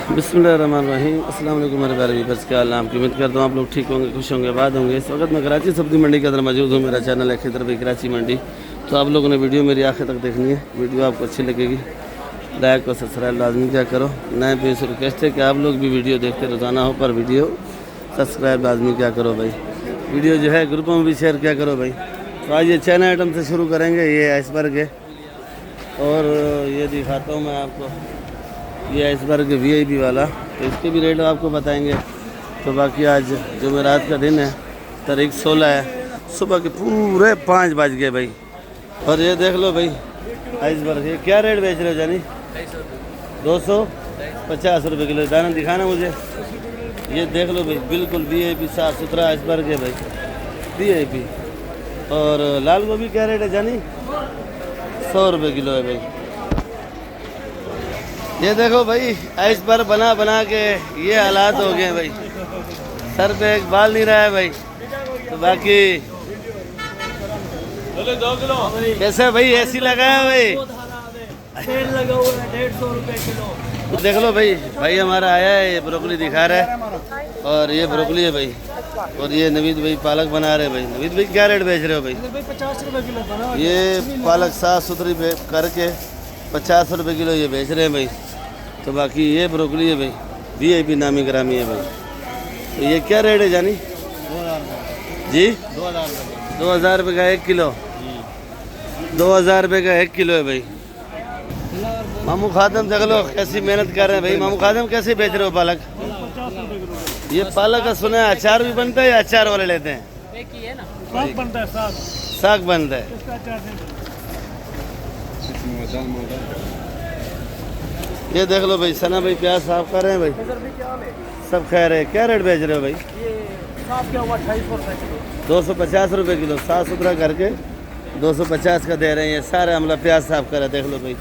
बिस्मिल्लाहिर्रहमानिर्रहीम। अस्सलाम वालेकुम मेरे प्यारे व्यूअर्स, क्या हाल है आपकी। उम्मीद करता हूँ आप लोग ठीक होंगे, खुश होंगे, आबाद होंगे। इस वक्त मैं कराची सब्जी मंडी के अंदर मौजूद हूँ। मेरा चैनल है खिदर भाई कराची मंडी। तो आप लोगों ने वीडियो मेरी आखिर तक देखनी है। वीडियो आपको अच्छी लगेगी, लाइक और सब्सक्राइब लाजमी क्या करो। नए पे से रिक्वेस्ट है कि आप लोग भी वीडियो देखते रोज़ाना हो, पर वीडियो सब्सक्राइब लाजमी क्या करो भाई। वीडियो जो है ग्रुपों में भी शेयर क्या करो भाई। तो आज ये चैन आइटम से शुरू करेंगे। ये आइसबर्ग है और ये दिखाता हूँ मैं आपको, ये आइसबर्ग वीआईपी वाला। तो इसके भी रेट आपको बताएंगे। तो बाकी आज जुमेरात का दिन है, तारीख 16 है, सुबह के पूरे 5 बज गए भाई। और ये देख लो भाई आइसबर्ग, ये क्या रेट बेच रहे हो जानी? 250 रुपये किलो। दाना दिखाना मुझे। ये देख लो भाई, बिल्कुल वीआईपी साफ़ सुथरा आइसबर्ग है भाई, वीआईपी। और लाल गोभी क्या रेट है जानी? 100 रुपये किलो है भाई। ये देखो भाई आइसबर्ग बना बना के ये हालात हो गए भाई, सर पे एक बाल नहीं रहा है भाई। तो बाकी कैसे भाई एसी लगाया भाई, सेल लगा हुआ है 150 रुपए किलो। तो देख लो भाई, भाई हमारा आया है, ये ब्रोकली दिखा रहा है। और ये ब्रोकली है भाई। और ये नवीद भाई पालक बना रहे हैं भाई। नवीद भाई क्या रेट बेच रहे हो भाई? 50 रुपए किलो बना। ये पालक साफ़ सुथरी करके 50 रुपये किलो ये बेच रहे हैं भाई। तो बाकी ये ब्रोकली है भाई, वीआईपी नामी ग्रामी है भाई। तो ये क्या रेट है जानी? 2000 जी 2000 रुपये का 1 किलो। 2000 रुपये का 1 किलो है भाई। मामू खादम देख लो कैसी मेहनत कर रहे हैं भाई। मामू खादम कैसे बेच रहे हो पालक? 50 रुपए किलो। ये पालक का सुना है अचार भी बनता है या अचार वाले लेते हैं? एक ही है ना, साग बनता है, साग साग बनता है। इसका अचार है। ये देख लो भाई सना भाई प्याज साफ कर रहे हैं भाई, इधर भी क्या है? सब खा रहे हैं। क्या रेट बेच रहे हो भाई? ये साग क्या हुआ 250 रुपए किलो। 250 रुपये किलो साफ़ सुथरा करके 250 का दे रहे हैं। ये सारे अमला प्याज साफ कर रहे हैं। देख लो भाई,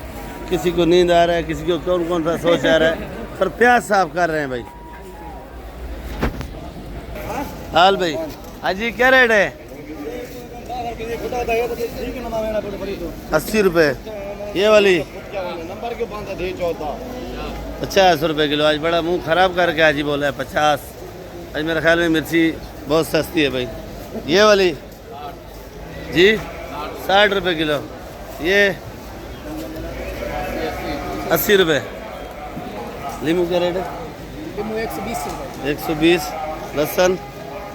किसी को नींद आ रहा है, किसी को कौन कौन सा सोच आ रहा है, पर प्याज साफ कर रहे हैं भाई। हाल भाई आज ये क्या रेट है? 80 रुपये। ये वाली 50 रुपये किलो। आज बड़ा मुंह ख़राब करके आज ही बोला है 50। आज मेरे ख्याल में मिर्ची बहुत सस्ती है भाई। ये वाली जी 60 रुपये किलो। ये 80 रुपये। लीमू क्या रेट है? नींबू 120 रुपए। 120। लहसुन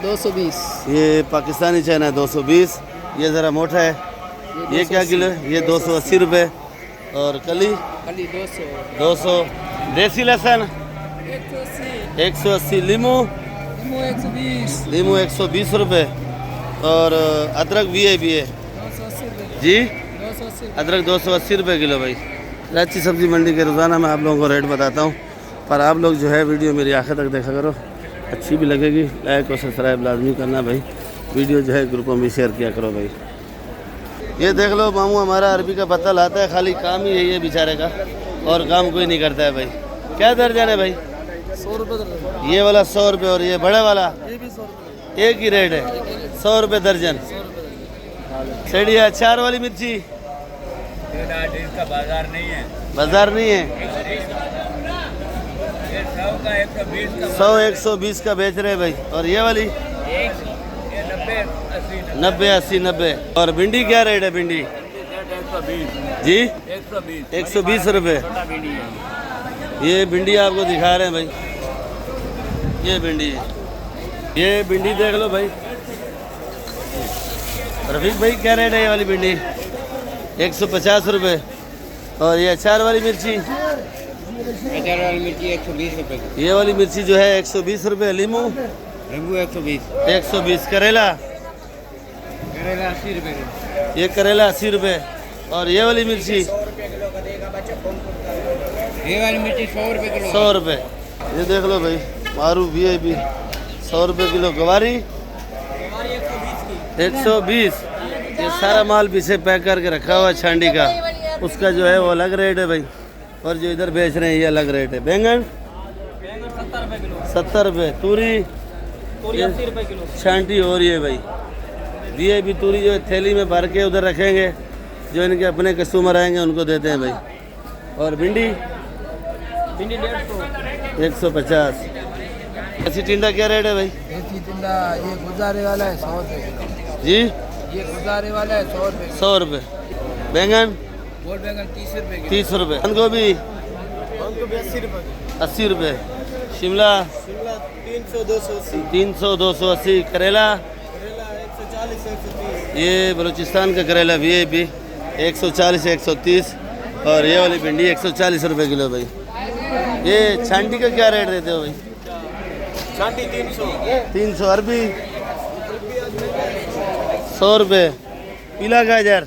220। ये पाकिस्तानी चाइना है 220। ये ज़रा मोटा है। ये क्या किलो है? ये 280 रुपये। और कली 200। देसी लहसुन 180। लीमू 120। लीमू 120 रुपये। और अदरक वीआईपी है 280 रुपए जी। 280। अदरक 280 रुपये किलो भाई। कराची सब्ज़ी मंडी के रोज़ाना मैं आप लोगों को रेट बताता हूँ, पर आप लोग जो है वीडियो मेरी आखिर तक देखा करो, अच्छी भी लगेगी। लाइक और सब्सक्राइब लाजमी करना भाई। वीडियो जो है ग्रुपों में शेयर किया करो भाई। ये देख लो मामू हमारा अरबी का पत्ता लाता है, खाली काम ही यही है बेचारे का, और काम कोई नहीं करता है भाई। क्या दर्जन है भाई? 100 रुपए दर्जन। ये वाला 100 रुपये और ये बड़े वाला ये भी 100 रुपए। एक ही रेट है, 100 रुपये दर्जन। सड़ी अचार वाली मिर्ची इसका बाजार नहीं है, बाजार नहीं है। ये 100 का 120 का 100 120 का बेच रहे हैं भाई। और ये वाली 90 80 90। और भिंडी क्या रेट है? भिंडी 120 जी 120 120 रुपये। ये भिंडी आपको दिखा रहे हैं भाई, ये भिंडी है। ये भिंडी देख लो भाई। रफीक भाई क्या रेट है ये वाली भिंडी? 150 रुपये। और ये अचार वाली मिर्ची? अचार वाली मिर्ची 120 रुपए की। ये वाली मिर्ची जो है 120 रुपये। लीमू नींबू 120। 120। करेला 80 रुपए की। ये करेला 80 रुपये। और ये वाली मिर्ची ये वाली मिर्ची 100 रुपए किलो। 100 रुपये। ये देख लो भाई मारू वीआईपी 100 रुपये किलो। गवारी 120। ये सारा माल पीछे पैक करके रखा हुआ है छांडी का, उसका जो है वो अलग रेट है भाई। और जो इधर बेच रहे हैं ये अलग रेट है। बैंगन 70 रुपये। तूरी 80 रुपए किलो। छांटी हो रही है भाई। वीआईपी तूरी जो थैली में भर के उधर रखेंगे, जो इनके अपने कस्टमर आएंगे उनको देते हैं भाई। और भिंडी 150। 150। ऐसी टिंडा क्या रेट है भाई? ऐसी टिंडा ये गुजारे वाला है 100 रुपये किलो। जी ये गुजारे वाला है 100 रुपये। 100 रुपये। बैंगन? गोल बैंगन 30 रुपये किलो। 30 रुपये। बंद गोभी? 80 रुपये। शिमला? 300 280। करेला? 140 ये बलूचिस्तान का करेला VIP 140 130। और ये वाली भिंडी 140 रुपये किलो भाई। ये छांटी का क्या रेट देते हो भाई? 300। अरबी? 100 रुपये। पीला गाजर?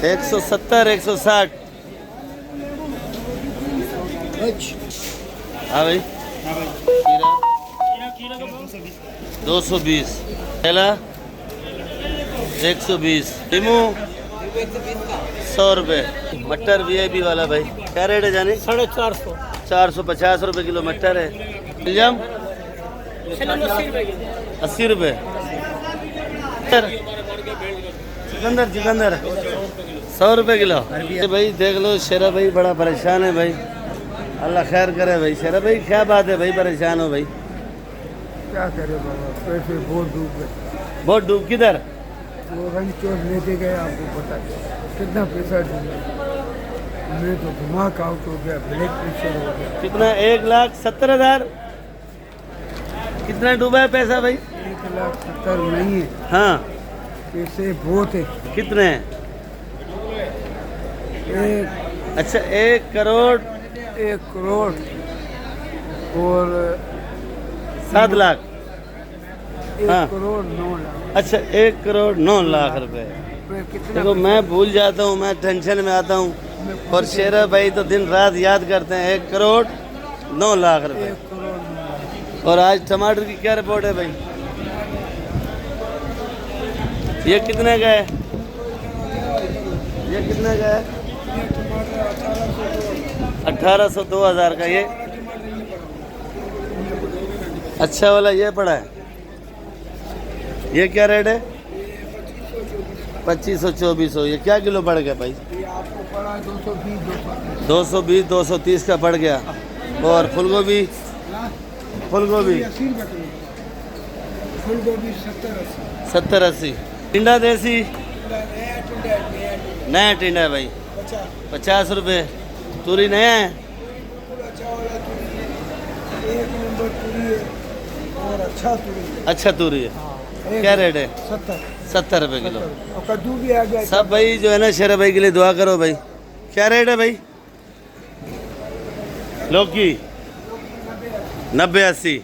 170 160। हाँ भाई। खीरा? 220। केला? 120। नींबू? 100 रुपये। मटर VIP वाला भाई क्या रेट है जाने? 450। 450 रुपये किलो मटर है। मिलजाम? 80 रुपये। चुकंदर 100 रुपये किलो। ये भाई देख लो, शेरा भाई बड़ा परेशान है भाई। अल्लाह खैर करे भाई। शेरा भाई क्या बात है भाई, परेशान हो भाई? क्या करे बाबा, पैसे बहुत डूब गए। बहुत डूब? किधर? वो रंग चोर लेके गए, आपको पता है कितना पैसा डूबा। मैं तो दिमाग आउट हो गया, ब्लड प्रेशर हो गया। कितना? 1,70,000? कितना डूबा है पैसा भाई? 1,70,000 नहीं है, हाँ पैसे बहुत है। कितने? एक अच्छा 1 करोड़ 1 करोड़ और 7 लाख। 1 हाँ। करोड़ 9 लाख। अच्छा 1 करोड़ 9 लाख रुपए। फिर कितना? देखो मैं भूल जाता हूँ, मैं टेंशन में आता हूँ, और शेरा भाई तो दिन रात याद करते हैं। 1 करोड़ 9 लाख रुपए। 1 करोड़ 9 लाख। और आज टमाटर की क्या रिपोर्ट है भाई? ये कितने का है? ये कितने का है? 1800 2000 का। ये अच्छा वाला ये पड़ा है, ये क्या रेट है? 2500 2400। ये क्या किलो पड़ गया भाई? ये आपको पड़ा 220 220 230 का पड़ गया। और फूलगोभी? फूलगोभी 80 रुपये किलो। फूलगोभी 70 80। 70 80। टिंडा देसी? नया टिंडा है भाई 50 रुपये। तूरी नया है? एक नंबर तुरी है और अच्छा तुरी है। अच्छा तूरी है। हाँ, क्या रेट है? 70 रुपये किलो। और कद्दू भी आ गया। सब भाई जो है ना, शेरा भाई के लिए दुआ करो भाई। क्या रेट है भाई? लौकी 90 80।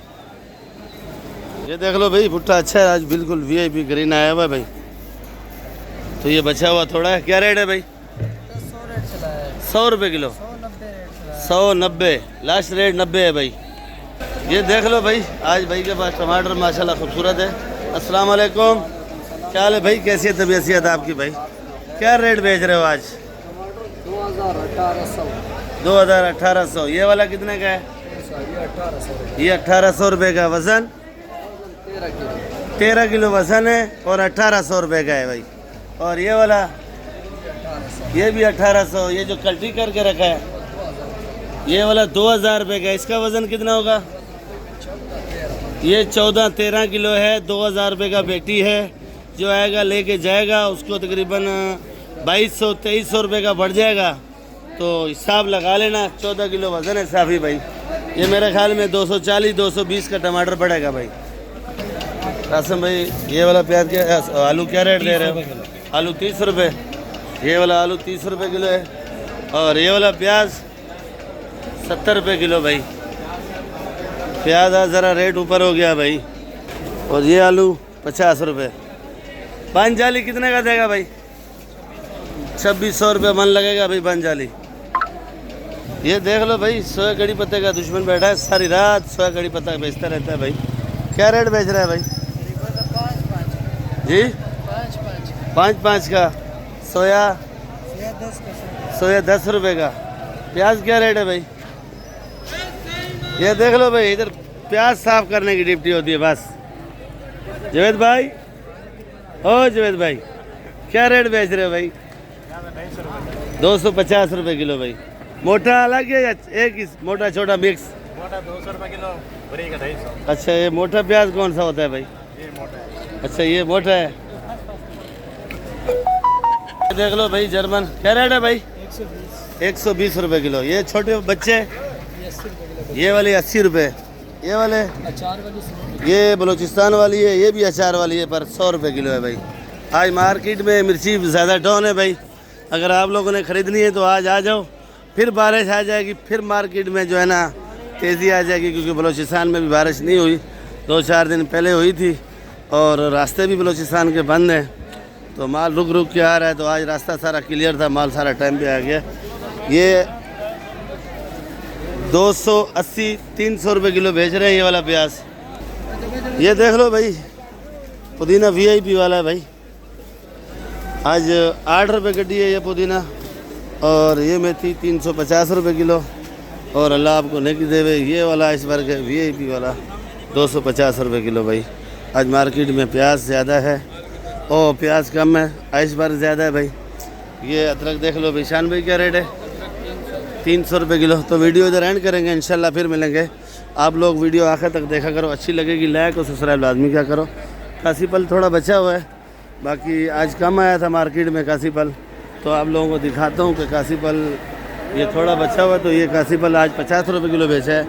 ये देख लो भाई, भुट्टा अच्छा है आज, बिल्कुल VIP ग्रीन आया हुआ है भाई। तो ये बचा हुआ थोड़ा है। क्या रेट है भाई? 100 रुपये किलो। 190। लास्ट रेट 90 है भाई। ये देख लो भाई, आज भाई के पास टमाटर माशाल्लाह खूबसूरत है। अस्सलाम वालेकुम, क्या हाल है भाई? कैसी है तबीयत आपकी भाई? क्या रेट बेच रहे हो आज? 2,1800। ये वाला कितने का है? ये 1800 रुपये का। वज़न 13 किलो वज़न है और 1800 रुपये का है भाई। और ये वाला? ये भी 1800। ये जो कल्टी करके रखा है ये वाला 2000 रुपये का। इसका वज़न कितना होगा? ये 14-13 किलो है। 2000 रुपये का बेटी है। जो आएगा लेके जाएगा उसको तकरीबन 2200-2300 रुपये का बढ़ जाएगा। तो हिसाब लगा लेना, 14 किलो वज़न है साफ़ी भाई। ये मेरे ख्याल में 240-220 का टमाटर पड़ेगा भाई। कासम भाई ये वाला प्याज क्या, आलू क्या रेट दे रहे हो? आलू 30 रुपये। ये वाला आलू 30 रुपये किलो है। और ये वाला प्याज 70 रुपये किलो भाई। प्याज आज ज़रा रेट ऊपर हो गया भाई। और ये आलू 50 रुपये। बंजाली कितने का देगा भाई? 2600 रुपये मन लगेगा भाई बंजाली। ये देख लो भाई, सोया कड़ी पत्ते का दुश्मन बैठा है, सारी रात सोया कड़ी पत्ता बेचता रहता है भाई। क्या रेट बेच रहा है भाई? जी 5-5 का। सोया 10 रुपये का। प्याज क्या रेट है भाई? ये देख लो भाई, इधर प्याज साफ करने की ड्यूटी होती है बस। जवेद भाई, ओ जवेद भाई, क्या रेट बेच रहे हो भाई? 250 रुपये किलो भाई। मोटा अलग है या एक ही मोटा छोटा मिक्स? मोटा 200 रुपये किलो, बड़ी का 250। अच्छा, ये मोटा प्याज कौन सा होता है भाई? ये मोटा है। अच्छा, ये मोटा है। देख लो भाई, जर्मन क्या रेट है भाई? 120 रुपये किलो। ये छोटे बच्चे ये वाली 80 रुपये, ये वाले अचार वाली ये बलूचिस्तान वाली है, ये भी अचार वाली है, पर 100 रुपये किलो है भाई। आज मार्केट में मिर्ची ज़्यादा डाउन है भाई। अगर आप लोगों ने ख़रीदनी है तो आज आ जाओ, फिर बारिश आ जाएगी, फिर मार्केट में जो है ना तेज़ी आ जाएगी, क्योंकि बलूचिस्तान में भी बारिश नहीं हुई, 2-4 दिन पहले हुई थी और रास्ते भी बलूचिस्तान के बंद हैं, तो माल रुक रुक के आ रहा है। तो आज रास्ता सारा क्लियर था, माल सारा टाइम पे आ गया। ये 280-300 रुपये किलो बेच रहे हैं ये वाला प्याज। ये देख लो भाई, पुदीना VIP वाला है भाई। आज 8 रुपये गड्डी है ये पुदीना, और ये मेथी 350 रुपये किलो। और अल्लाह आपको नेकी देवे, ये वाला आइसबर्ग है VIP वाला 250 रुपये किलो भाई। आज मार्केट में प्याज ज़्यादा है और प्याज कम है, आइसबर्ग ज़्यादा है भाई। ये अदरक देख लो भाई। शान भाई क्या रेट है? 300 रुपये किलो। तो वीडियो इधर एंड करेंगे, इंशाल्लाह फिर मिलेंगे। आप लोग वीडियो आखिर तक देखा करो, अच्छी लगेगी लाइक और सब्सक्राइब लाजमी क्या करो। कासीपल थोड़ा बचा हुआ है, बाकी आज कम आया था मार्केट में कासीपल, तो आप लोगों को दिखाता हूँ कि कासीपल ये थोड़ा बचा हुआ है। तो ये कासीपल आज 50 रुपये किलो बेचा है,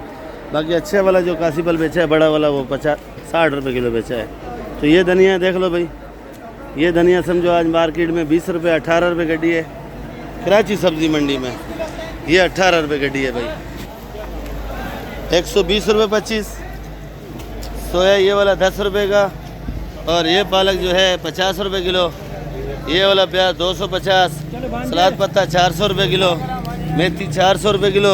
बाकी अच्छे वाला जो कासीपल बेचा है बड़ा वाला वो 60 रुपये किलो बेचा है। तो ये धनिया देख लो भाई, ये धनिया समझो आज मार्केट में 20 रुपये 18 रुपये गड्डी है। कराची सब्ज़ी मंडी में ये 18 रुपये गड्डी है भाई। 120 रुपये 25। सोया ये वाला 10 रुपये का, और ये पालक जो है 50 रुपये किलो। ये वाला प्याज 250, सलाद पत्ता 400 रुपये किलो, मेथी 400 रुपये किलो,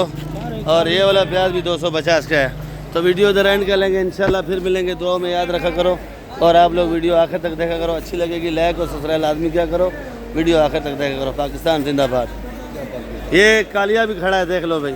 और ये वाला प्याज भी 250 का है। तो वीडियो इधर एंड कर लेंगे, इंशाल्लाह फिर मिलेंगे। दुआ में याद रखा करो, और आप लोग वीडियो आखिर तक देखा करो, अच्छी लगेगी लाइक और सब्सक्राइब लाजमी क्या करो, वीडियो आखिर तक देखा करो। पाकिस्तान जिंदाबाद। ये कालिया भी खड़ा है, देख लो भाई।